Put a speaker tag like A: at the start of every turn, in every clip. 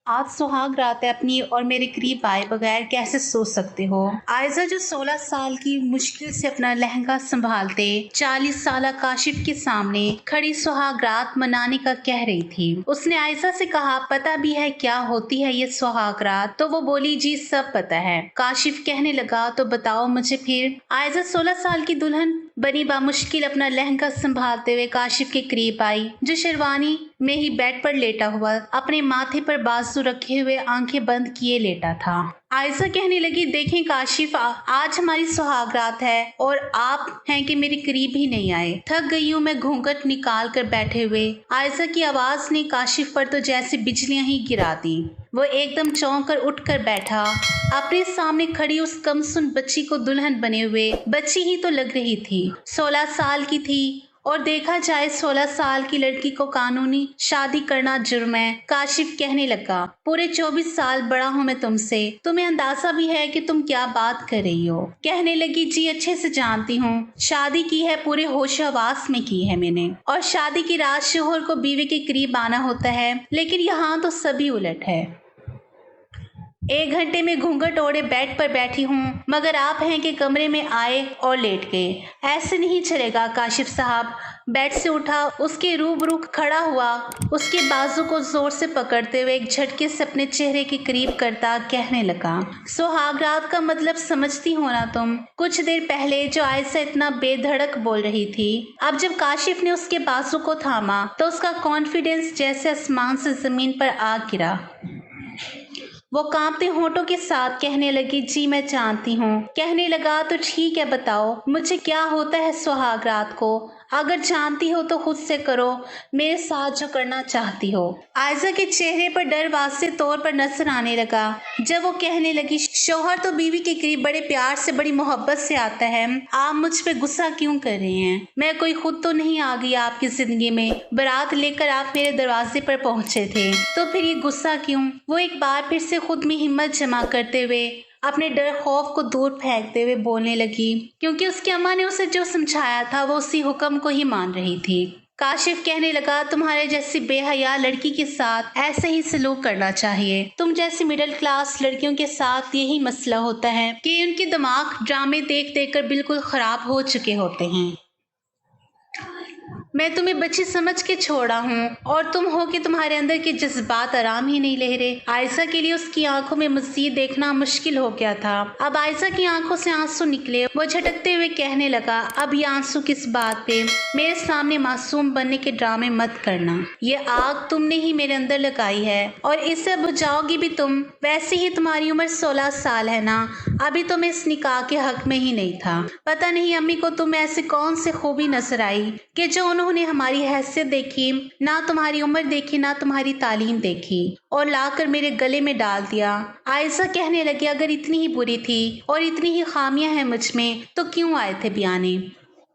A: आज सुहाग रात है अपनी और मेरे करीब आए बगैर कैसे सो सकते हो। आयजा जो 16 साल की मुश्किल से अपना लहंगा संभालते 40 साल काशिफ के सामने खड़ी सुहाग रात मनाने का कह रही थी। उसने आयजा से कहा, पता भी है क्या होती है ये सुहाग रात? तो वो बोली, जी सब पता है। काशिफ कहने लगा, तो बताओ मुझे फिर। आयजा 16 साल की दुल्हन बनी बामुश्किल अपना लहंगा संभालते हुए काशिफ के करीब आई, जो शेरवानी में ही बेड पर लेटा हुआ अपने माथे पर बाजू रखे हुए आंखें बंद किए लेटा था। आयजा कहने लगी, देखें काशिफ, आज हमारी सुहाग रात है और आप हैं कि मेरे करीब ही नहीं आए। थक गई हूँ मैं घूंघट निकाल कर बैठे हुए। आयजा की आवाज ने काशिफ पर तो जैसे बिजलियां ही गिरा दी। वो एकदम चौंक कर उठ कर बैठा। अपने सामने खड़ी उस कमसुन बच्ची को दुल्हन बने हुए बच्ची ही तो लग रही थी। 16 साल की थी और देखा जाए 16 साल की लड़की को कानूनी शादी करना जुर्म है। काशिफ कहने लगा, पूरे 24 साल बड़ा हूँ मैं तुमसे, तुम्हें अंदाजा भी है कि तुम क्या बात कर रही हो। कहने लगी, जी अच्छे से जानती हूँ, शादी की है, पूरे होश हवास में की है मैंने। और शादी की रात शोहर को बीवी के करीब आना होता है, लेकिन यहाँ तो सभी उलट है। 1 घंटे में घूंघट ओढ़े बेड पर बैठी हूँ, मगर आप हैं कि कमरे में आए और लेट गए। ऐसे नहीं चलेगा काशिफ साहब। बेड से उठा, उसके रूबरू खड़ा हुआ, उसके बाजू को जोर से पकड़ते हुए एक झटके से अपने चेहरे के करीब करता कहने लगा, सुहाग रात का मतलब समझती हो ना तुम? कुछ देर पहले जो आयशा इतना बेधड़क बोल रही थी, अब जब काशिफ ने उसके बाजू को थामा तो उसका कॉन्फिडेंस जैसे आसमान से जमीन पर आ गिरा। वो कांपते होठों के साथ कहने लगी, जी मैं जानती हूँ। कहने लगा, तो ठीक है, बताओ मुझे क्या होता है सुहाग रात को? अगर जानती हो तो खुद से करो, मेरे साथ जो करना चाहती हो। आयजा के चेहरे पर डर वाज़े तौर पर नजर आने लगा जब वो कहने लगी, शौहर तो बीवी के करीब बड़े प्यार से, बड़ी मोहब्बत से आता है। आप मुझ पे गुस्सा क्यों कर रहे हैं? मैं कोई खुद तो नहीं आ गई आपकी जिंदगी में। बारात लेकर आप मेरे दरवाजे पर पहुंचे थे, तो फिर ये गुस्सा क्यों? वो एक बार फिर से खुद में हिम्मत जमा करते हुए अपने डर खौफ को दूर फेंकते हुए बोलने लगी, क्योंकि उसकी अम्मा ने उसे जो समझाया था वो उसी हुक्म को ही मान रही थी। काशिफ कहने लगा, तुम्हारे जैसी बेहया लड़की के साथ ऐसे ही सलूक करना चाहिए। तुम जैसी मिडिल क्लास लड़कियों के साथ यही मसला होता है कि उनके दिमाग ड्रामे देख देख कर बिल्कुल खराब हो चुके होते हैं। मैं तुम्हें बच्ची समझ के छोड़ा हूँ और तुम हो कि तुम्हारे अंदर के जज्बात आराम ही नहीं ले रहे। आयशा के लिए उसकी आंखों में मज़ीद देखना मुश्किल हो गया था। अब आयशा की आंखों से आंसू निकले। वो झटकते हुए कहने लगा, अब ये आंसू किस बात पे? मेरे सामने मासूम बनने के ड्रामे मत करना। ये आग तुमने ही मेरे अंदर लगाई है और इसे बुझाओगी भी तुम। वैसे ही तुम्हारी उम्र 16 साल है ना, अभी तो मैं इस निकाह के हक में ही नहीं था। पता नहीं अम्मी को तुम ऐसी कौन सी खूबी नजर आई कि जो उन्होंने हमारी हैसियत देखी, ना तुम्हारी उम्र देखी, ना तुम्हारी तालीम देखी, और लाकर मेरे गले में डाल दिया। आयशा कहने लगी, अगर इतनी ही बुरी थी और इतनी ही खामियां हैं मुझ में तो क्यों आए थे बयाने?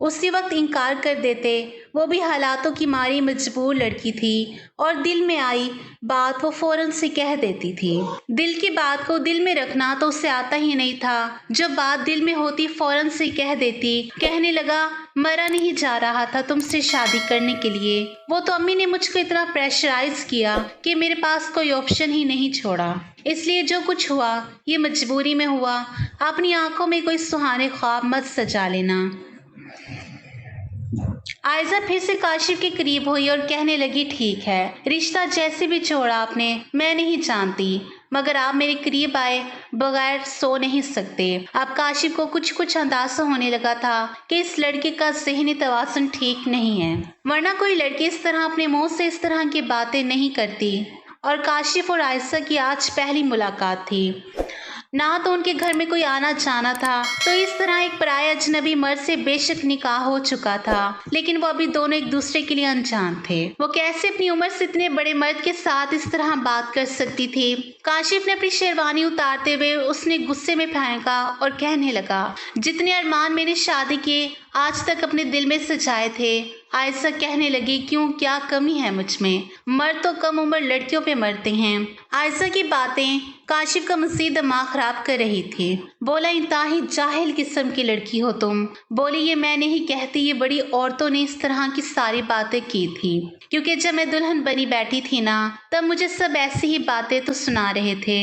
A: उसी वक्त इनकार कर देते। वो भी हालातों की मारी मजबूर लड़की थी और दिल में आई बात वो फौरन से कह देती थी। दिल की बात को दिल में रखना तो उसे आता ही नहीं था। जब बात दिल में होती फौरन से कह देती। कहने लगा, मरा नहीं जा रहा था तुमसे शादी करने के लिए। वो तो अम्मी ने मुझको इतना प्रेशराइज किया कि मेरे पास कोई ऑप्शन ही नहीं छोड़ा। इसलिए जो कुछ हुआ ये मजबूरी में हुआ। अपनी आंखों में कोई सुहाने ख्वाब मत सजा लेना। आयशा फिर से काशिफ के करीब हुई और कहने लगी, ठीक है, रिश्ता जैसे भी छोड़ा आपने, मैं नहीं जानती, मगर आप मेरे करीब आए बगैर सो नहीं सकते। अब काशिफ को कुछ कुछ अंदाजा होने लगा था कि इस लड़के का ज़हनी तवाज़ुन ठीक नहीं है, वरना कोई लड़की इस तरह अपने मुंह से इस तरह की बातें नहीं करती। और काशिफ और आयशा की आज पहली मुलाकात थी। ना तो उनके घर में कोई आना जाना था, तो इस तरह एक पराये अजनबी मर्द से बेशक निकाह हो चुका था, लेकिन वो अभी दोनों एक दूसरे के लिए अनजान थे। वो कैसे अपनी उम्र से इतने बड़े मर्द के साथ इस तरह बात कर सकती थी? काशिफ ने अपनी शेरवानी उतारते हुए उसने गुस्से में फेंका और कहने लगा, जितने अरमान मैंने शादी के आज तक अपने दिल में सजाए थे आयशा कहने लगी, क्यों, क्या कमी है मुझ में? मर्द तो कम उम्र लड़कियों पे मरते हैं। आयशा की बातें काशिफ का मजीद दिमाग खराब कर रही थी। बोला, इंतहाई जाहिल किस्म की लड़की हो तुम। बोली, ये मैं नहीं कहती, ये बड़ी औरतों ने इस तरह की सारी बातें की थी, क्योंकि जब मैं दुल्हन बनी बैठी थी ना, तब मुझे सब ऐसी ही बातें तो सुना रहे थे।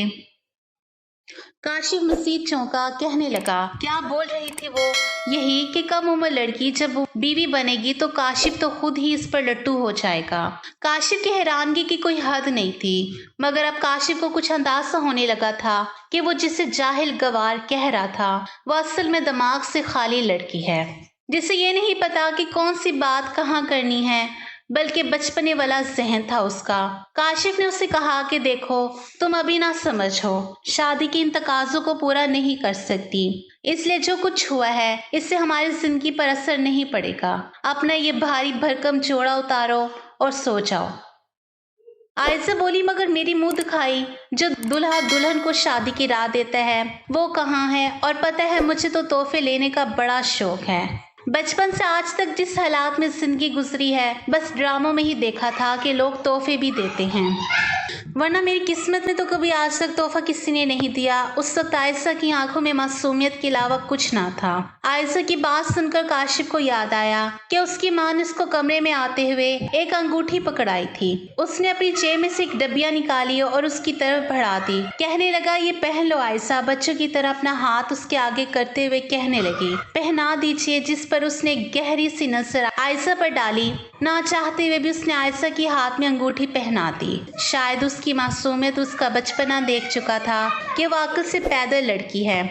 A: काशिफ मजीद चौंका, कहने लगा, क्या बोल रही थी वो? यही कि कम उम्र लड़की जब वो बीवी बनेगी तो काशिफ तो खुद ही इस पर लट्टू हो जाएगा। काशिफ की हैरानगी की कोई हद नहीं थी, मगर अब काशिफ को कुछ अंदाजा होने लगा था कि वो जिसे जाहिल गवार कह रहा था वो असल में दिमाग से खाली लड़की है, जिसे ये नहीं पता कि कौन सी बात कहाँ करनी है, बल्कि बचपने वाला जहन था उसका। काशिफ ने उसे कहा कि देखो, तुम अभी ना समझो, शादी के इन तकाजों को पूरा नहीं कर सकती, इसलिए जो कुछ हुआ है इससे हमारी जिंदगी पर असर नहीं पड़ेगा। अपना ये भारी भरकम जोड़ा उतारो और सो जाओ। आयशा बोली, मगर मेरी मुंह दिखाई, जो दुल्हा दुल्हन को शादी की राह देता है वो कहाँ है? और पता है, मुझे तो तोहफे लेने का बड़ा शौक है। बचपन से आज तक जिस हालात में जिंदगी गुजरी है, बस ड्रामों में ही देखा था कि लोग तोहफे भी देते हैं, वरना मेरी किस्मत में तो कभी आज तक तोहफा किसी ने नहीं दिया। उस वक्त आयशा की आंखों में मासूमियत के अलावा कुछ ना था। आयशा की बात सुनकर काशिफ को याद आया कि उसकी माँ ने उसको कमरे में आते हुए एक अंगूठी पकड़ाई थी। उसने अपनी जेब में से एक डबिया निकाली और उसकी तरफ बढ़ा दी। कहने लगा, ये पहन लो आयशा। बच्चों की तरह अपना हाथ उसके आगे करते हुए कहने लगी, पहना दीजिए। जिस पर उसने गहरी सी नजर आयशा पर डाली। ना चाहते हुए भी उसने आयशा के हाथ में अंगूठी पहना दी। शायद उसकी मासूमियत उसका बचपना देख चुका था कि वो अक्ल से पैदल लड़की है।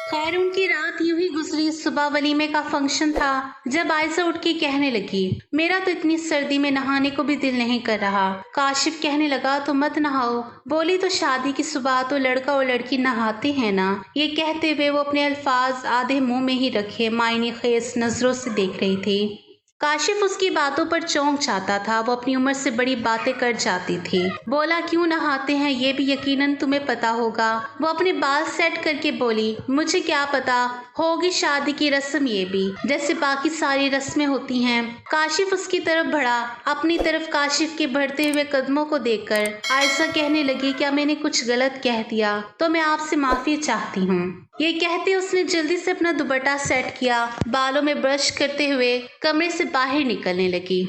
A: खैर, उनकी रात यूं ही गुजरी। सुबह वलीमे का फंक्शन था, जब आयशा उठ के कहने लगी, मेरा तो इतनी सर्दी में नहाने को भी दिल नहीं कर रहा। काशिफ कहने लगा, तो मत नहाओ। बोली, तो शादी की सुबह तो लड़का और लड़की नहाते हैं ना। ये कहते हुए वो अपने अल्फाज आधे मुंह में ही रखे मायने खेज नजरों से देख रही थी। काशिफ उसकी बातों पर चौंक जाता था। वो अपनी उम्र से बड़ी बातें कर जाती थी। बोला, क्यों नहाते हैं ये भी यकीनन तुम्हें पता होगा। वो अपने बाल सेट करके बोली, मुझे क्या पता, होगी शादी की रस्म ये भी, जैसे बाकी सारी रस्में होती हैं। काशिफ उसकी तरफ बढ़ा। अपनी तरफ काशिफ के बढ़ते हुए कदमों को देखकर आयशा कहने लगी, क्या मैंने कुछ गलत कह दिया तो मैं आपसे माफी चाहती हूँ। ये कहते उसने जल्दी से अपना दुपट्टा सेट किया, बालों में ब्रश करते हुए कमरे से बाहर निकलने लगी।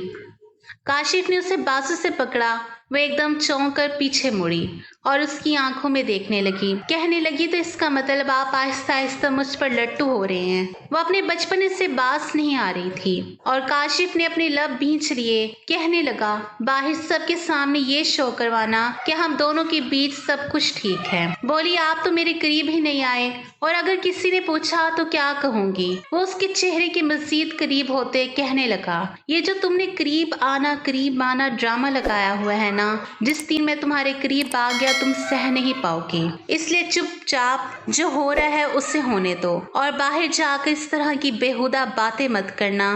A: काशिफ ने उसे बाजू से पकड़ा। वो एकदम चौंक कर पीछे मुड़ी और उसकी आंखों में देखने लगी। कहने लगी, तो इसका मतलब आप आहिस्ता आहिस्ता मुझ पर लट्टू हो रहे हैं। वो अपने बचपन से बास नहीं आ रही थी और काशिफ ने अपने लब भींच लिए। कहने लगा, बाहर सबके सामने ये शो करवाना कि हम दोनों के बीच सब कुछ ठीक है। बोली, आप तो मेरे करीब ही नहीं आए, और अगर किसी ने पूछा तो क्या कहूंगी। वो उसके चेहरे के मजीद करीब होते कहने लगा, ये जो तुमने करीब आना ड्रामा लगाया हुआ है ना, जिस दिन मैं तुम्हारे करीब आ गया तुम सह नहीं पाओगे। इसलिए चुपचाप जो हो रहा है उसे होने दो और बाहर जाकर इस तरह की बेहुदा बातें मत करना।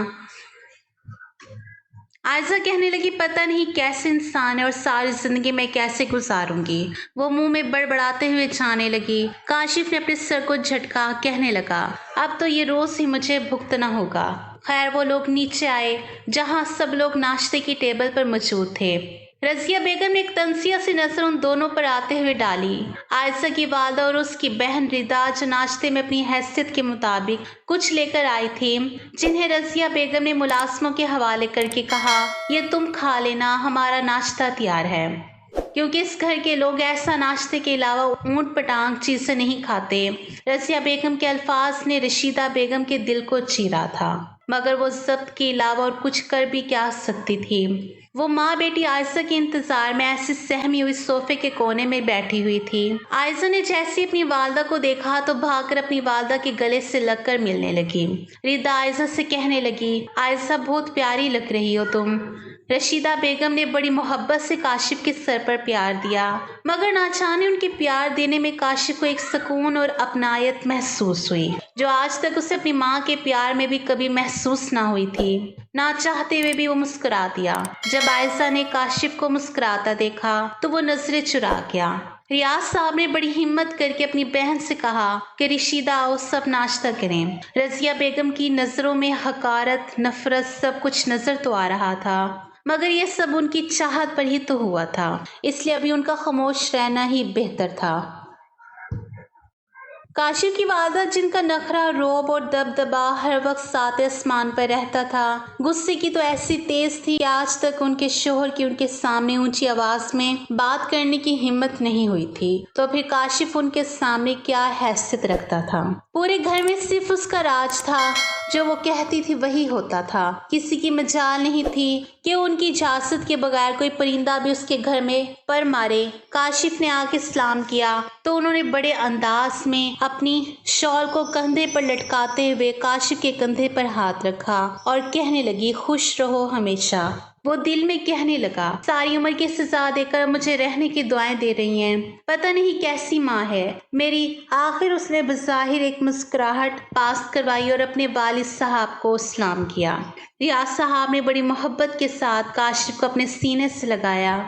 A: आयशा कहने लगी, पता नहीं कैसे इंसान है और सारी जिंदगी मैं कैसे गुजारूंगी। वो मुंह में बड़बड़ाते हुए जाने लगी। काशिफ ने अपने सर को झटका। कहने लगा, अब तो ये रोज ही मुझे भुगतना होगा। खैर, वो लोग नीचे आए जहां सब लोग नाश्ते की टेबल पर मौजूद थे। रजिया बेगम ने एक तंसिया सी नजर उन दोनों पर आते हुए डाली। आयशा की वालदा और उसकी बहन रिदा जो नाश्ते में अपनी हैसियत के मुताबिक कुछ लेकर आई थी, जिन्हें रजिया बेगम ने मुलाजमों के हवाले करके कहा, ये तुम खा लेना, हमारा नाश्ता तैयार है। क्योंकि इस घर के लोग ऐसा नाश्ते के अलावा ऊंट पटांग चीजें नहीं खाते। रजिया बेगम के अल्फाज ने रशीदा बेगम के दिल को चीरा था, मगर वो जब्त के अलावा और कुछ कर भी क्या सकती थी। वो माँ बेटी आयशा के इंतजार में ऐसी सहमी हुई सोफे के कोने में बैठी हुई थी। आयशा ने जैसे अपनी वालदा को देखा तो भागकर अपनी वालदा के गले से लगकर मिलने लगी। रिदा आयशा से कहने लगी, आयशा बहुत प्यारी लग रही हो तुम। रशीदा बेगम ने बड़ी मोहब्बत से काशिफ के सर पर प्यार दिया, मगर ना जाने उनके प्यार देने में काशिफ को एक सुकून और अपनायत महसूस हुई, जो आज तक उसे अपनी माँ के प्यार में भी कभी महसूस ना हुई थी। ना चाहते हुए भी वो मुस्कुरा दिया। जब आयशा ने काशिफ को मुस्कुराता देखा तो वो नजरें चुरा गया। ریاض صاحب نے بڑی ہمت کر کے اپنی بہن سے کہا کہ رشیدہ آؤ سب ناشتہ کریں۔ رضیہ بیگم کی نظروں میں حقارت، نفرت سب کچھ نظر تو آ رہا تھا، مگر یہ سب ان کی چاہت پر ہی تو ہوا تھا، اس لیے ابھی ان کا خاموش رہنا ہی بہتر تھا۔ کاشف کی والدہ، جن کا نخرہ، روب اور دبدبا ہر وقت سات آسمان پر رہتا تھا، غصے کی تو ایسی تیز تھی کہ آج تک ان کے شوہر کی ان کے سامنے اونچی آواز میں بات کرنے کی ہمت نہیں ہوئی تھی، تو پھر کاشف ان کے سامنے کیا حیثیت رکھتا تھا؟ پورے گھر میں صرف اس کا راج تھا، جو وہ کہتی تھی وہی ہوتا تھا۔ کسی کی مجال نہیں تھی کہ ان کی اجازت کے بغیر کوئی پرندہ بھی اس کے گھر میں پر مارے۔ کاشف نے آ کے سلام کیا تو انہوں نے بڑے انداز میں اپنی شال کو کندھے پر لٹکاتے ہوئے کاشف کے کندھے پر ہاتھ رکھا اور کہنے لگی، خوش رہو ہمیشہ۔ وہ دل میں کہنے لگا، ساری عمر کی سزا دے کر مجھے رہنے کی دعائیں دے رہی ہیں، پتہ نہیں کیسی ماں ہے میری۔ آخر اس نے بظاہر ایک مسکراہٹ پاس کروائی اور اپنے والد صاحب کو سلام کیا۔ ریاض صاحب نے بڑی محبت کے ساتھ کاشف کو اپنے سینے سے لگایا۔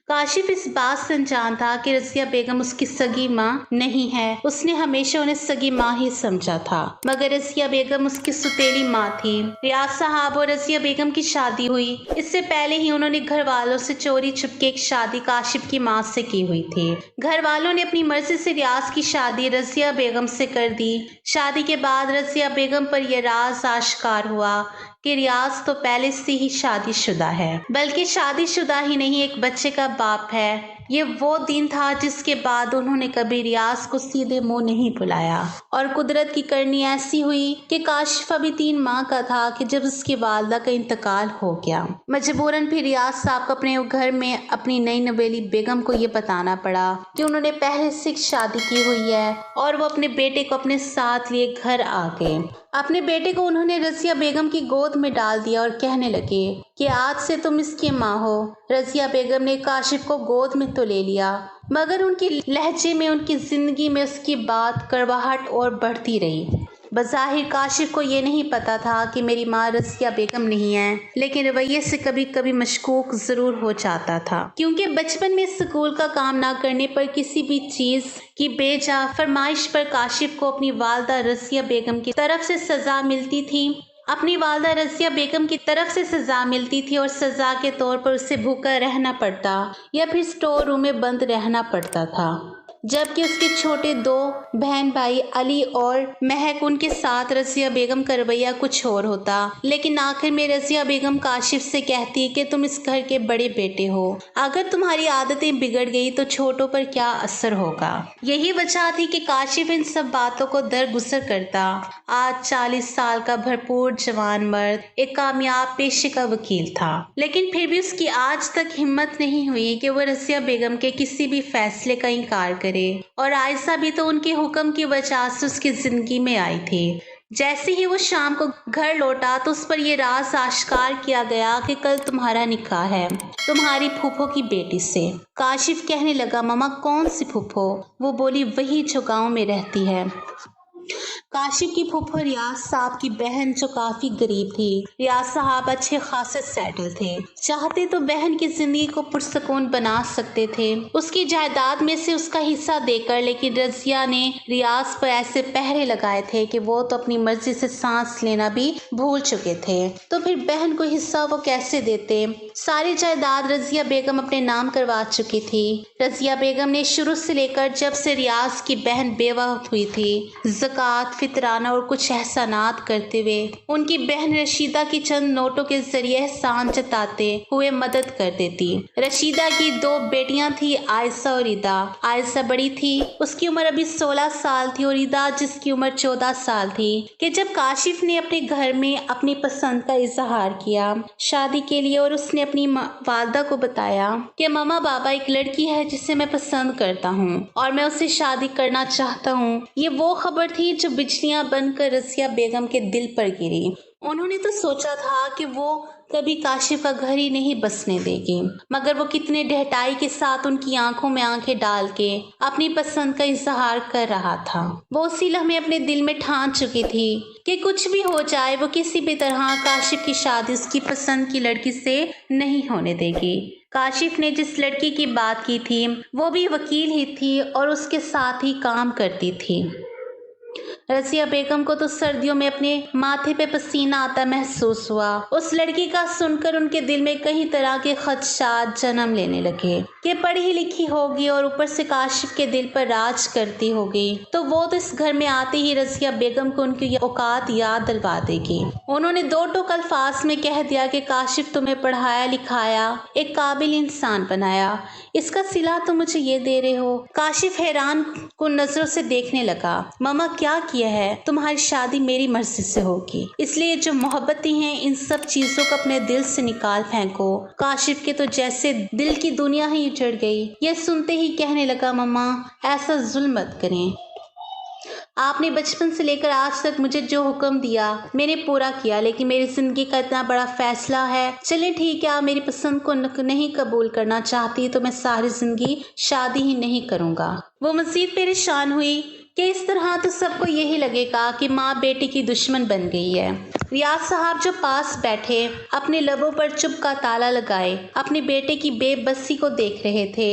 A: کاشف اس بات سے انجان تھا کہ رضیہ بیگم اس کی سگی ماں نہیں ہے، اس نے ہمیشہ انہیں سگی ماں ہی سمجھا تھا، مگر رضیہ بیگم اس کی سوتیلی ماں تھی۔ ریاض صاحب اور رضیہ بیگم کی شادی ہوئی، اس سے پہلے ہی انہوں نے گھر والوں سے چوری چھپکے ایک شادی کاشف کی ماں سے کی ہوئی تھی۔ گھر والوں نے اپنی مرضی سے ریاض کی شادی رضیہ بیگم سے کر دی۔ شادی کے بعد رضیہ بیگم پر یہ راز آشکار ہوا کہ ریاض تو پہلے سے ہی شادی شدہ ہے، بلکہ شادی شدہ ہی نہیں، ایک بچے کا باپ ہے۔ یہ وہ دن تھا جس کے بعد انہوں نے کبھی ریاض کو سیدھے منہ نہیں بلایا، اور قدرت کی کرنی ایسی ہوئی کہ کاشف ابھی 3 ماہ کا تھا کہ جب اس کی والدہ کا انتقال ہو گیا۔ مجبوراً پھر ریاض صاحب کو اپنے گھر میں اپنی نئی نویلی بیگم کو یہ بتانا پڑا کہ انہوں نے پہلے سے شادی کی ہوئی ہے، اور وہ اپنے بیٹے کو اپنے ساتھ لیے گھر آ گئے۔ اپنے بیٹے کو انہوں نے رضیہ بیگم کی گود میں ڈال دیا اور کہنے لگے کہ آج سے تم اس کی ماں ہو۔ رضیہ بیگم نے کاشف کو گود میں تو لے لیا، مگر ان کی لہجے میں، ان کی زندگی میں اس کی بات کڑواہٹ اور بڑھتی رہی۔ بظاہر کاشف کو یہ نہیں پتا تھا کہ میری ماں رضیہ بیگم نہیں ہے، لیکن رویے سے کبھی کبھی مشکوک ضرور ہو جاتا تھا، کیونکہ بچپن میں اسکول کا کام نہ کرنے پر کسی بھی چیز کی بے جا فرمائش پر کاشف کو اپنی والدہ رضیہ بیگم کی طرف سے سزا ملتی تھی۔ اپنی والدہ رضیہ بیگم کی طرف سے سزا ملتی تھی اور سزا کے طور پر اسے بھوکا رہنا پڑتا یا پھر اسٹور روم میں بند رہنا پڑتا تھا، جبکہ اس کے چھوٹے 2 بہن بھائی علی اور مہک، ان کے ساتھ رضیہ بیگم کا رویہ کچھ اور ہوتا۔ لیکن آخر میں رضیہ بیگم کاشف سے کہتی کہ تم اس گھر کے بڑے بیٹے ہو، اگر تمہاری عادتیں بگڑ گئی تو چھوٹوں پر کیا اثر ہوگا۔ یہی وجہ تھی کہ کاشف ان سب باتوں کو درگزر کرتا۔ آج 40 سال کا بھرپور جوان مرد، ایک کامیاب پیشے کا وکیل تھا، لیکن پھر بھی اس کی آج تک ہمت نہیں ہوئی کہ وہ رضیہ بیگم کے کسی بھی فیصلے کا انکار کرے، اور عائشہ بھی تو ان کے حکم کی وجہ سے اس کی زندگی میں آئی تھی۔ جیسے ہی وہ شام کو گھر لوٹا تو اس پر یہ راز آشکار کیا گیا کہ کل تمہارا نکاح ہے تمہاری پھوپھو کی بیٹی سے۔ کاشف کہنے لگا، ماما کون سی پھوپھو؟ وہ بولی، وہی جو گاؤں میں رہتی ہے۔ کاشف کی پھوپھو ریاض صاحب کی بہن، جو کافی غریب تھی۔ ریاض صاحب اچھے خاصے سیٹل تھے، چاہتے تو بہن کی زندگی کو پرسکون بنا سکتے تھے اس کی جائیداد میں سے اس کا حصہ دے کر، لیکن رضیہ نے ریاض پر ایسے پہرے لگائے تھے کہ وہ تو اپنی مرضی سے سانس لینا بھی بھول چکے تھے، تو پھر بہن کو حصہ وہ کیسے دیتے؟ ساری جائیداد رضیہ بیگم اپنے نام کروا چکی تھی۔ رضیہ بیگم نے شروع سے لے کر جب سے ریاض کی بہن بیوہ ہوئی تھی، زکوٰۃ، فطرانہ اور کچھ احسانات کرتے ہوئے ان کی بہن رشیدہ کی چند نوٹوں کے ذریعے احسان جتاتے ہوئے مدد کر دیتی۔ رشیدہ کی 2 بیٹیاں تھی، عائشہ اور ادا۔ عائشہ بڑی تھی، اس کی عمر ابھی 16 سال تھی، اور ادا جس کی عمر 14 سال تھی، کہ جب کاشف نے اپنے گھر میں اپنی پسند کا اظہار کیا شادی کے لیے، اور اس نے اپنی والدہ کو بتایا کہ ماما بابا ایک لڑکی ہے جسے میں پسند کرتا ہوں اور میں اسے شادی کرنا چاہتا ہوں، یہ وہ خبر تھی جو بجلیاں بن کر رضیہ بیگم کے دل پر گری۔ انہوں نے تو سوچا تھا کہ وہ کبھی کاشف کا گھر ہی نہیں بسنے دے گی، مگر وہ کتنے ڈھٹائی کے ساتھ ان کی آنکھوں میں آنکھیں ڈال کے اپنی پسند کا اظہار کر رہا تھا۔ وہ اسی لمحے اپنے دل میں ٹھان چکی تھی کہ کچھ بھی ہو جائے وہ کسی بھی طرح کاشف کی شادی اس کی پسند کی لڑکی سے نہیں ہونے دے گی۔ काशिफ ने जिस लड़की की बात की थी वो भी वकील ही थी और उसके साथ ही काम करती थी। रज़िया बेगम को तो सर्दियों में अपने माथे पे पसीना आता महसूस हुआ। उस लड़की का सुनकर उनके दिल में कई तरह के खदशात जन्म लेने लगे कि पढ़ी लिखी होगी और ऊपर से काशिफ के दिल पर राज करती होगी तो वो तो इस घर में आते ही रज़िया बेगम को उनकी औकात याद दिलवा देगी। उन्होंने दो टोक अल्फाज में कह दिया कि काशिफ तुम्हें पढ़ाया लिखाया, एक काबिल इंसान बनाया, इसका सिला तो मुझे ये दे रहे हो। काशिफ हैरान कुन नजरों से देखने लगा। मामा क्या किया है? तुम्हारी शादी मेरी मर्जी से होगी, इसलिए जो मोहब्बतें हैं इन सब चीजों को अपने दिल से निकाल फेंको। काशिफ के तो जैसे दिल की दुनिया ही उजड़ गई। ये सुनते ही कहने लगा, मामा ऐसा जुल्म मत करें। आपने बचपन से लेकर आज तक मुझे जो हुक्म दिया मैंने पूरा किया, लेकिन मेरी जिंदगी का इतना बड़ा फैसला है। चले ठीक है, आप मेरी पसंद को नहीं कबूल करना चाहती तो मैं सारी जिंदगी शादी ही नहीं करूँगा। वो मजीद परेशान हुई कि इस तरह तो सबको यही लगेगा कि माँ बेटी की दुश्मन बन गई है। रियाज साहब जो पास बैठे अपने लबों पर चुप का ताला लगाए अपने बेटे की बेबसी को देख रहे थे।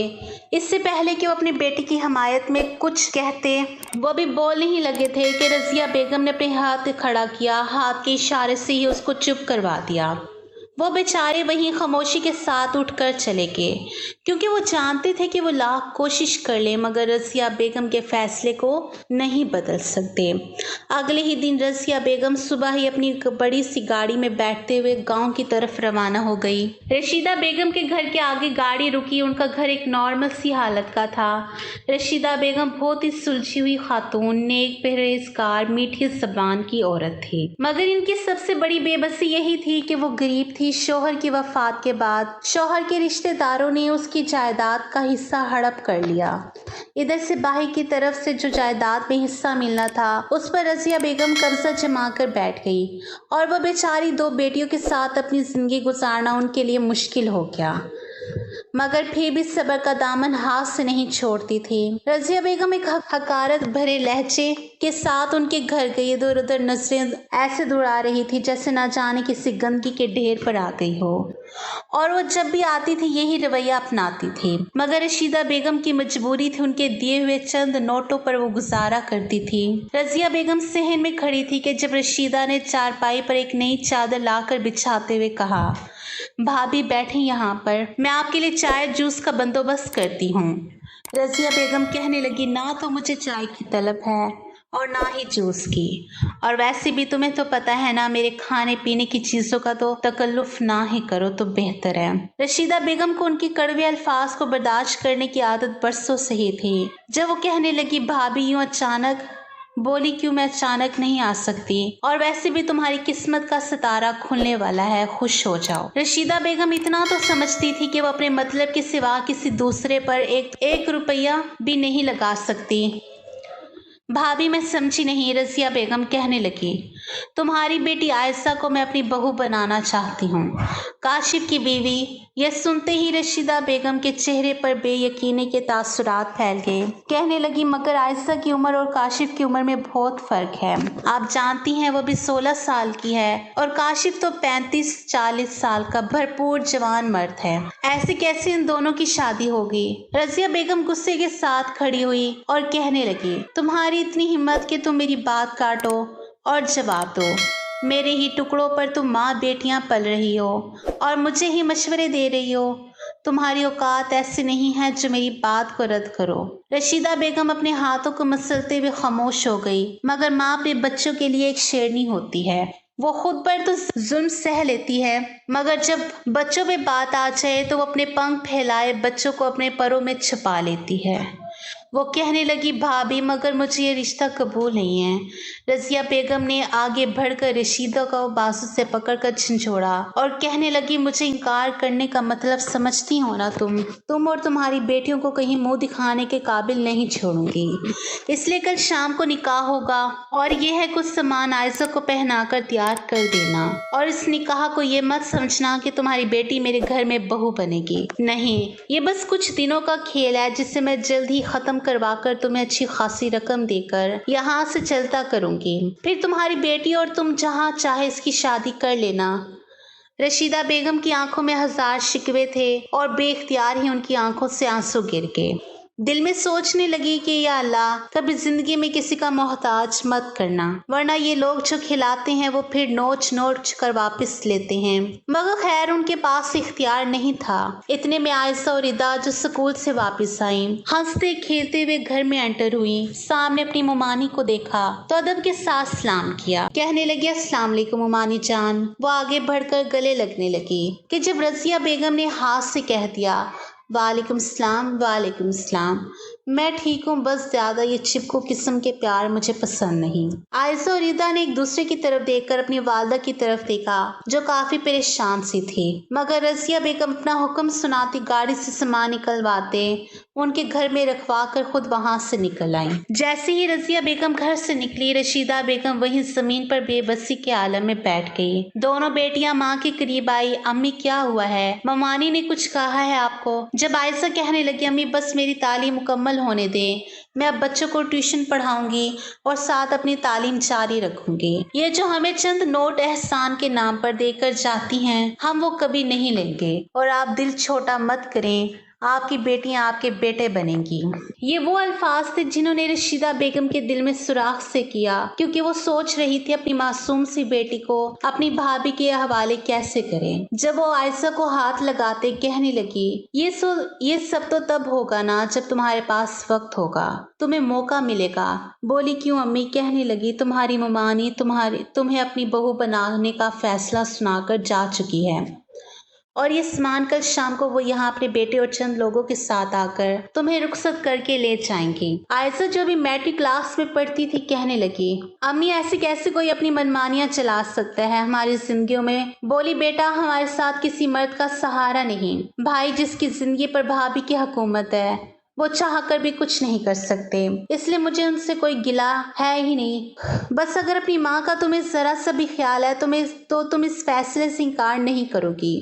A: इससे पहले कि वो अपने बेटे की हमायत में कुछ कहते वो भी बोल नहीं लगे थे कि रज़िया बेगम ने अपने हाथ खड़ा किया, हाथ के इशारे से ही उसको चुप करवा दिया। वो बेचारे वहीं खामोशी के साथ उठकर चले गए क्योंकि वो जानते थे कि वो लाख कोशिश कर ले मगर रज़िया बेगम के फैसले को नहीं बदल सकते। अगले ही दिन रज़िया बेगम सुबह ही अपनी बड़ी सी गाड़ी में बैठते हुए गांव की तरफ रवाना हो गई। रशीदा बेगम के घर के आगे गाड़ी रुकी। उनका घर एक नॉर्मल सी हालत का था। रशीदा बेगम बहुत ही सुलझी हुई खातून, नेक परहेजगार, मीठी ज़बान की औरत थी, मगर इनकी सबसे बड़ी बेबसी यही थी कि वो गरीब थी। शौहर की वफात के बाद शौहर के रिश्तेदारों ने उसकी जायदाद का हिस्सा हड़प कर लिया। इधर से भाई की तरफ से जो जायदाद में हिस्सा मिलना था उस पर रज़िया बेगम कब्जा जमा कर बैठ गई और वह बेचारी दो बेटियों के साथ अपनी जिंदगी गुजारना उनके लिए मुश्किल हो गया, मगर फिर भी सब्र का दामन हाथ से नहीं छोड़ती थी। रज़िया बेगम एक हकारत भरे लहजे के साथ उनके घर गई। इधर उधर नजरें ऐसे दौड़ा रही थी जैसे ना जाने किसी गंदगी के ढेर पर आ गई हो, और वो जब भी आती थी यही रवैया अपनाती थी। मगर रशीदा बेगम की मजबूरी थी, उनके दिए हुए चंद नोटों पर वो गुजारा करती थी। रज़िया बेगम सहन में खड़ी थी कि जब रशीदा ने चारपाई पर एक नई चादर लाकर बिछाते हुए कहा, भाभी बैठे यहाँ पर, मैं आपके लिए चाय जूस का बंदोबस्त करती हूँ। रज़िया बेगम कहने लगी, ना तो मुझे चाय की तलब है और ना ही जूस की, और वैसे भी तुम्हें तो पता है ना, मेरे खाने पीने की चीजों का तो तकल्लुफ ना ही करो तो बेहतर है। रशीदा बेगम को उनकी कड़वे अल्फाज को बर्दाश्त करने की आदत बरसों से ही थी। जब वो कहने लगी, भाभी यूं अचानक बोली, क्यों मैं अचानक नहीं आ सकती, और वैसे भी तुम्हारी किस्मत का सितारा खुलने वाला है, खुश हो जाओ। रशीदा बेगम इतना तो समझती थी कि वो अपने मतलब के सिवा किसी दूसरे पर एक रुपया भी नहीं लगा सकती। भाभी मैं समझी नहीं, रज़िया बेगम कहने लगी, तुम्हारी बेटी आयशा को मैं अपनी बहू बनाना चाहती हूँ, काशिफ की बीवी। यह सुनते ही रशीदा बेगम के चेहरे पर बेयकीनी के तासुरात फैल गए। कहने लगी, मगर आयशा की उम्र और काशिफ की उम्र में बहुत फर्क है। आप जानती हैं वो भी 16 साल की है और काशिफ तो 35-40 साल का भरपूर जवान मर्द है। ऐसे कैसे इन दोनों की शादी होगी? रज़िया बेगम गुस्से के साथ खड़ी हुई और कहने लगी, तुम्हारी इतनी हिम्मत कि तुम मेरी बात काटो और जवाब दो। मेरे ही टुकड़ों पर तुम माँ बेटियां पल रही हो और मुझे ही मशवरे दे रही हो। तुम्हारी औकात ऐसी नहीं है जो मेरी बात को रद्द करो। रशीदा बेगम अपने हाथों को मसलते हुए खामोश हो गई, मगर माँ अपने बच्चों के लिए एक शेरनी होती है। वो खुद पर तो जुल्म सह लेती है, मगर जब बच्चों पे बात आ जाए तो वो अपने पंख फैलाए बच्चों को अपने परों में छुपा लेती है। वो कहने लगी, भाभी मगर मुझे ये रिश्ता कबूल नहीं है। रज़िया बेगम ने आगे बढ़कर रशीदा को बाजू से पकड़कर झंझोड़ा और कहने लगी, मुझे इनकार करने का मतलब समझती हो ना तुम और तुम्हारी बेटियों को कहीं मुंह दिखाने के काबिल नहीं छोड़ूंगी। इसलिए कल शाम को निकाह होगा और यह है कुछ सामान आयशा को पहनाकर तैयार कर देना, और इस निकाह को ये मत समझना कि तुम्हारी बेटी मेरे घर में बहू बनेगी। नहीं, ये बस कुछ दिनों का खेल है जिसे मैं जल्द ही खत्म करवाकर तुम्हें अच्छी खासी रकम देकर यहाँ से चलता करूंगी। फिर तुम्हारी बेटी और तुम जहाँ चाहे इसकी शादी कर लेना। रशीदा बेगम की आंखों में हजार शिकवे थे और बेख्तियार ही उनकी आंखों से आंसू गिर गए। दिल में सोचने लगी कि या अल्लाह, कभी जिंदगी में किसी का मोहताज मत करना, वरना ये लोग जो खिलाते हैं वो फिर नोच नोच कर वापस लेते हैं। मगर खैर उनके पास इख्तियार नहीं था। इतने में आयशा और इदा जो स्कूल से वापस आई, हंसते खेलते हुए घर में एंटर हुई। सामने अपनी मुमानी को देखा तो अदब के साथ सलाम किया। कहने लगी, अस्सलाम वालेकुम मुमानी जान। वो आगे बढ़कर गले लगने लगी कि जब रजिया बेगम ने हाथ से कह दिया, वालेकुम सलाम, मैं ठीक हूँ, बस ज्यादा ये चिपकू किस्म के प्यार मुझे पसंद नहीं। आयशा और ईदा ने एक दूसरे की तरफ देखकर अपनी वालदा की तरफ देखा जो काफी परेशान सी थी। मगर रजिया बेगम अपना हुक्म सुनाती गाड़ी से सामान निकलवाते उनके घर में रखवा कर खुद वहां से निकल आई। जैसे ही रजिया बेगम घर से निकली, रशीदा बेगम वहीं जमीन पर बेबसी के आलम में बैठ गई। दोनों बेटियां माँ के करीब आई। अम्मी क्या हुआ है? ममानी ने कुछ कहा है आपको? जब आयशा कहने लगी, अम्मी बस मेरी तालीम मुकम्मल होने दें, मैं अब बच्चों को ट्यूशन पढ़ाऊंगी और साथ अपनी तालीम जारी रखूंगी। ये जो हमें चंद नोट एहसान के नाम पर देकर जाती हैं, हम वो कभी नहीं लेंगे। और आप दिल छोटा मत करें, आपकी बेटियां आपके बेटे बनेंगी। ये वो अल्फाज थे जिन्होंने रशीदा बेगम के दिल में सुराख से किया, क्योंकि वो सोच रही थी अपनी मासूम सी बेटी को अपनी भाभी के हवाले कैसे करें। जब वो आयशा को हाथ लगाते कहने लगी, ये सब तो तब होगा ना जब तुम्हारे पास वक्त होगा, तुम्हें मौका मिलेगा। बोली, क्यों अम्मी? कहने लगी, तुम्हारी ममानी तुम्हें अपनी बहू बनाने का फैसला सुनाकर जा चुकी है और ये सामान कल शाम को वो यहाँ अपने बेटे और चंद लोगों के साथ आकर तुम्हें रुखसत करके ले जाएंगी। आयशा जो भी मैट्रिक क्लास में पढ़ती थी कहने लगी, अम्मी ऐसे कैसे कोई अपनी मनमानियां चला सकता है हमारी जिंदगियों में? बोली, बेटा हमारे साथ किसी मर्द का सहारा नहीं। भाई जिसकी जिंदगी पर भाभी की हुकूमत है वो चाह कर भी कुछ नहीं कर सकते, इसलिए मुझे उनसे कोई गिला है ही नहीं। बस अगर अपनी माँ का तुम्हें जरा सा भी ख्याल है तो तुम इस फैसले से इनकार नहीं करोगी,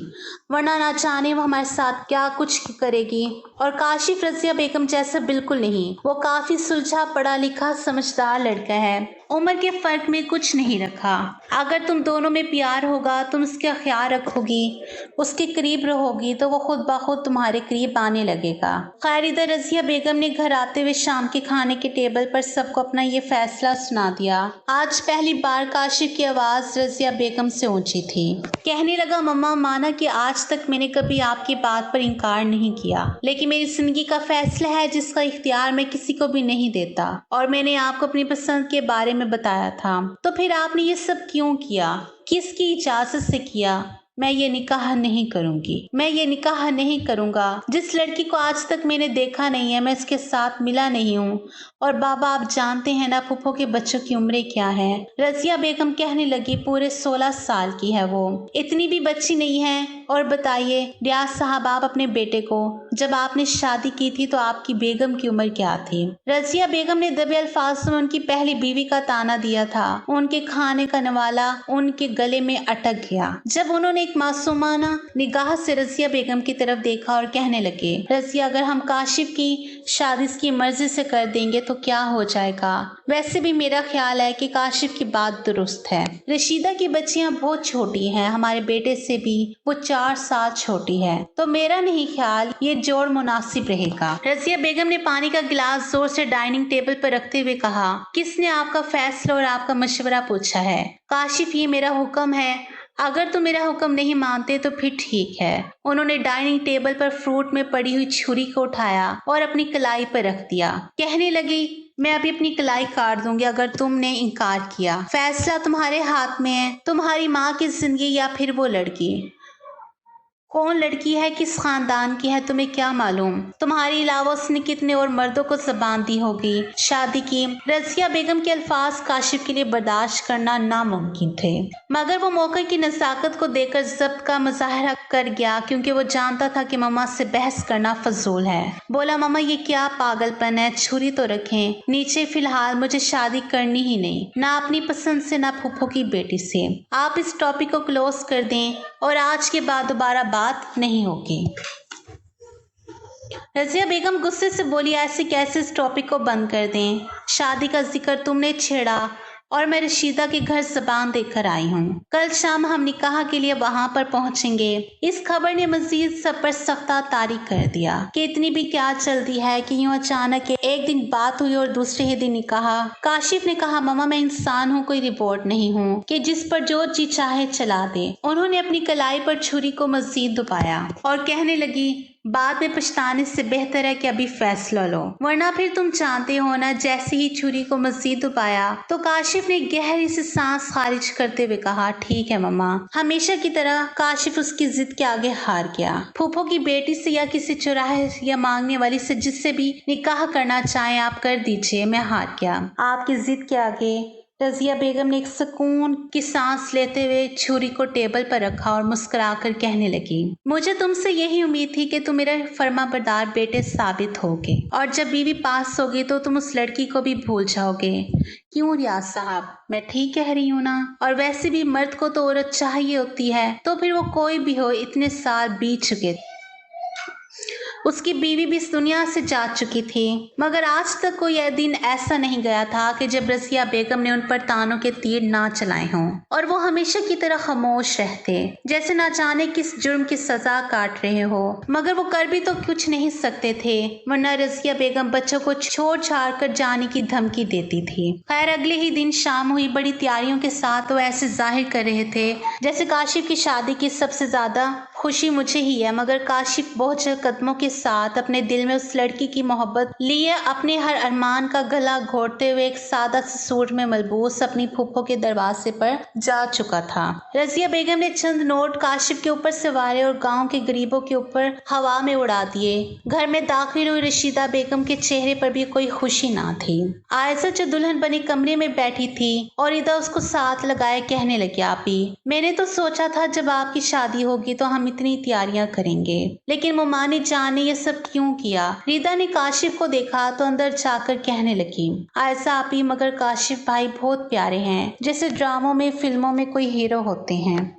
A: वरना ना जाने वो हमारे साथ क्या कुछ करेगी। और काशिफ रजिया बेगम जैसा बिल्कुल नहीं, वो काफी सुलझा पढ़ा लिखा समझदार लड़का है, उम्र के फर्क में कुछ नहीं रखा। अगर तुम दोनों में प्यार होगा, तुम उसका ख्याल रखोगी, उसके करीब रहोगी, तो वो खुद ब खुद तुम्हारे करीब आने लगेगा। खैर इधर रजिया बेगम ने घर आते हुए शाम के खाने के टेबल पर सबको अपना ये फैसला सुना दिया। आज पहली बार काशिफ की आवाज रजिया बेगम से ऊंची थी। कहने लगा, मम्मा माना कि आज तक मैंने कभी आपकी बात पर इनकार नहीं किया, लेकिन मेरी जिंदगी का फैसला है जिसका इख्तियार मैं किसी को भी नहीं देता, और मैंने आपको अपनी पसंद के बारे में बताया था, तो फिर आपने ये सब क्यों किया? किसकी इजाजत से किया? मैं ये निकाह नहीं करूंगी, मैं ये निकाह नहीं करूंगा। जिस लड़की को आज तक मैंने देखा नहीं है, मैं इसके साथ मिला नहीं हूँ। और बाबा आप जानते हैं ना फूफो के बच्चों की उम्रें क्या है? रजिया बेगम कहने लगी, पूरे 16 साल की है वो, इतनी भी बच्ची नहीं है। और बताइए रियाज साहब, आप अपने बेटे को जब आपने शादी की थी तो आपकी बेगम की उम्र क्या थी? रजिया बेगम ने दबे अल्फाज में उनकी पहली बीवी का ताना दिया था। उनके खाने का नवाला उनके गले में अटक गया जब उन्होंने एक मासूमाना निगाह से रजिया बेगम की तरफ देखा और कहने लगे, रजिया अगर हम काशिफ की शादी इसकी मर्जी से कर देंगे तो क्या हो जाएगा? वैसे भी मेरा ख्याल है कि काशिफ की बात दुरुस्त है। रशीदा की बच्चियां बहुत छोटी हैं, हमारे बेटे से भी वो 4 साल छोटी है, तो मेरा नहीं ख्याल ये जोड़ मुनासिब रहेगा। रजिया बेगम ने पानी का गिलास जोर से डाइनिंग टेबल पर रखते हुए कहा, किसने आपका फैसला और आपका मशवरा पूछा है? काशिफ ये मेरा हुक्म है, अगर तुम मेरा हुक्म नहीं मानते तो फिर ठीक है। उन्होंने डाइनिंग टेबल पर फ्रूट में पड़ी हुई छुरी को उठाया और अपनी कलाई पर रख दिया। कहने लगी, मैं अभी अपनी कलाई काट दूंगी अगर तुमने इनकार किया। फैसला तुम्हारे हाथ में है, तुम्हारी माँ की जिंदगी या फिर वो लड़की। कौन लड़की है, किस खानदान की है, तुम्हें क्या मालूम? तुम्हारे अलावा उसने कितने और मर्दों को ज़बान दी होगी, शादी की। रजिया बेगम के अल्फाज काशिफ के लिए बर्दाश्त करना नामुमकिन थे, मगर वो मौके की नज़ाकत को देखकर ज़ब्त का मुजाहरा कर गया, क्योंकि वो जानता था कि मम्मा से बहस करना फजूल है। बोला, मम्मा ये क्या पागलपन है, छुरी तो रखें नीचे, फिलहाल मुझे शादी करनी ही नहीं, ना अपनी पसंद से ना फूफो की बेटी से। आप इस टॉपिक को क्लोज कर दें और आज के बाद दोबारा बात नहीं होगी। रजिया बेगम गुस्से से बोली, ऐसे कैसे इस टॉपिक को बंद कर दें? शादी का जिक्र तुमने छेड़ा, और मैं रशीदा के घर ज़बान देकर आई हूँ। कल शाम हम निकाह के लिए वहाँ पर पहुँचेंगे। इस खबर ने मजीद सब पर सख्ता तारी कर दिया कि इतनी भी क्या जल्दी है कि यूँ अचानक एक दिन बात हुई और दूसरे ही दिन निकाह। काशिफ ने कहा, ममा मैं इंसान हूँ, कोई रिपोर्ट नहीं हूँ कि जिस पर जो जी चाहे चला दे। उन्होंने अपनी कलाई पर छुरी को मजीद दबाया और कहने लगी, बाद में पछताने से बेहतर है कि अभी फैसला लो, वरना फिर तुम जानते हो ना। जैसे ही छुरी को मजीद दबाया तो काशिफ ने गहरी से सांस खारिज करते हुए कहा, ठीक है मम्मा। हमेशा की तरह काशिफ उसकी जिद के आगे हार गया। फूफो की बेटी से या किसी चौराहे या मांगने वाली से जिससे भी निकाह करना चाहे आप कर दीजिए, मैं हार गया। आपकी जिद के आगे रजिया बेगम ने एक सुकून की सांस लेते हुए छुरी को टेबल पर रखा और मुस्कुराकर कहने लगी, मुझे तुमसे यही उम्मीद थी कि तुम मेरे फर्माबरदार बेटे साबित होगे और जब बीवी पास होगी तो तुम उस लड़की को भी भूल जाओगे। क्यों रियाज साहब, मैं ठीक कह रही हूँ ना? और वैसे भी मर्द को तो औरत चाहिए होती है, तो फिर वो कोई भी हो। इतने साल बीत चुके, उसकी बीवी भी इस दुनिया से जा चुकी थी, मगर आज तक कोई यह दिन ऐसा नहीं गया था कि जब रजिया बेगम ने उन पर तानों के तीर ना चलाए हों और वो हमेशा की तरह खामोश रहते, जैसे ना जाने किस जुर्म की सजा काट रहे हो। मगर वो कर भी तो कुछ नहीं सकते थे, वरना रजिया बेगम बच्चों को छोड़ छाड़ कर जाने की धमकी देती थी। खैर अगले ही दिन शाम हुई। बड़ी तैयारियों के साथ वो ऐसे जाहिर कर रहे थे जैसे काशिफ की शादी की सबसे ज्यादा खुशी मुझे ही है, मगर काशिफ बहुत जल्द कदमों के साथ अपने दिल में उस लड़की की मोहब्बत लिए अपने हर अरमान का गला घोटते हुए एक सादा से सूट में मलबूस अपनी फूफो के दरवाजे पर जा चुका था। रजिया बेगम ने चंद नोट काशिफ के ऊपर सवारे और गांव के गरीबों के ऊपर हवा में उड़ा दिए। घर में दाखिल हुई रशीदा बेगम के चेहरे पर भी कोई खुशी ना थी। आयशा जो दुल्हन बनी कमरे में बैठी थी और इदा उसको साथ लगाए कहने लगी, आपी मैंने तो सोचा था जब आपकी शादी होगी तो हम इतनी तैयारियां करेंगे, लेकिन मुमानी जान ने ये सब क्यों किया? रीदा ने काशिफ को देखा तो अंदर जाकर कहने लगी, आयशा आपी मगर काशिफ भाई बहुत प्यारे हैं, जैसे ड्रामों में फिल्मों में कोई हीरो होते हैं।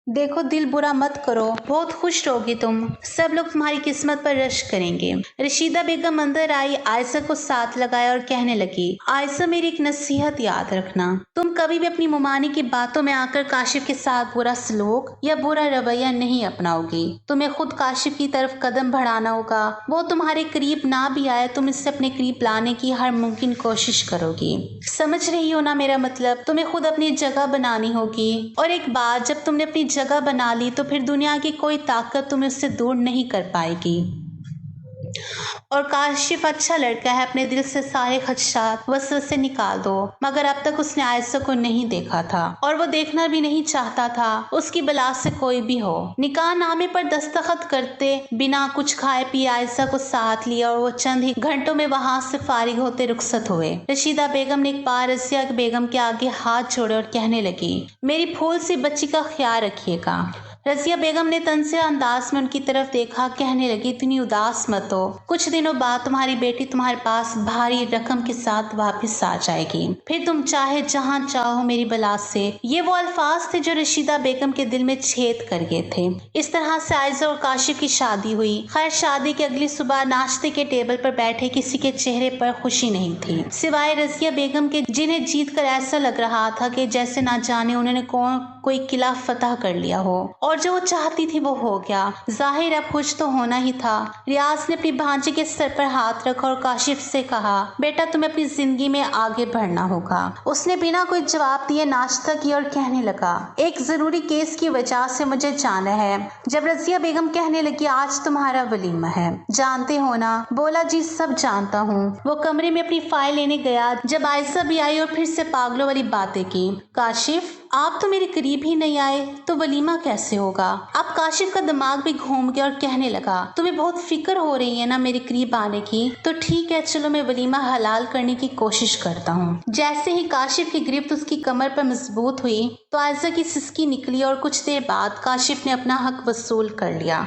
A: देखो दिल बुरा मत करो, बहुत खुश रहोगी तुम, सब लोग तुम्हारी किस्मत पर रश करेंगे। रशीदा बेगम अंदर आई, आयशा को साथ लगाया और कहने लगी, आयशा मेरी एक नसीहत याद रखना, तुम कभी भी अपनी मुमानी की बातों में आकर काशिफ के साथ बुरा सलूक या बुरा रवैया नहीं अपनाओगी। तुम्हें खुद काशिफ की तरफ कदम बढ़ाना होगा। वो तुम्हारे करीब ना भी आए, तुम इससे अपने करीब लाने की हर मुमकिन कोशिश करोगी। समझ रही हो ना मेरा मतलब? तुम्हें खुद अपनी जगह बनानी होगी, और एक बार जब तुमने अपनी जगह बना ली तो फिर दुनिया की कोई ताकत तुम्हें उससे दूर नहीं कर पाएगी। और काशिफ अच्छा लड़का है, अपने दिल से सारे खदशात वसवसे निकाल दो। मगर अब तक उसने आयशा को नहीं देखा था और वो देखना भी नहीं चाहता था, उसकी बला से कोई भी हो। निकाह नामे पर दस्तखत करते बिना कुछ खाए पिए आयशा को साथ लिया और वो चंद ही घंटों में वहां से फारिग होते रुखसत हुए। रशीदा बेगम ने एक बार रजिया बेगम के आगे हाथ जोड़े और कहने लगी, मेरी फूल सी बच्ची का ख्याल रखिएगा। रजिया बेगम ने तनसे अंदाज में उनकी तरफ देखा, कहने लगी, इतनी उदास मत हो, कुछ दिनों बाद तुम्हारी बेटी तुम्हारे पास भारी रकम के साथ वापस आ जाएगी, फिर तुम चाहे जहां चाहो मेरी बला से। ये वो अल्फाज थे जो रशीदा बेगम के दिल में छेद कर गए थे। इस तरह से आयशा और काशिफ की शादी हुई। खैर शादी की अगली सुबह नाश्ते के टेबल पर बैठे किसी के चेहरे पर खुशी नहीं थी, सिवाय रजिया बेगम के, जिन्हें जीत कर ऐसा लग रहा था कि जैसे ना जाने उन्होंने कोई किला फतह कर लिया हो और जो वो चाहती थी वो हो गया। जाहिर अब कुछ तो होना ही था। रियाज ने अपनी भांजी के सर पर हाथ रखा और काशिफ से कहा, बेटा तुम्हें अपनी जिंदगी में आगे बढ़ना होगा। उसने बिना कोई जवाब दिए नाश्ता किया और कहने लगा, एक जरूरी केस की वजह से मुझे जाना है। जब रजिया बेगम कहने लगी, आज तुम्हारा वलीमा है, जानते हो ना? बोला, जी सब जानता हूँ। वो कमरे में अपनी फाइल लेने गया जब आयशा भी आई और फिर से पागलों वाली बातें की। काशिफ आप तो मेरे करीब ही नहीं आए तो वलीमा कैसे होगा? अब काशिफ का दिमाग भी घूम गया और कहने लगा, तुम्हें बहुत फिक्र हो रही है ना मेरे करीब आने की, तो ठीक है चलो मैं वलीमा हलाल करने की कोशिश करता हूँ। जैसे ही काशिफ की गिरफ्त उसकी कमर पर मजबूत हुई तो आयशा की सिसकी निकली और कुछ देर बाद काशिफ ने अपना हक वसूल कर लिया।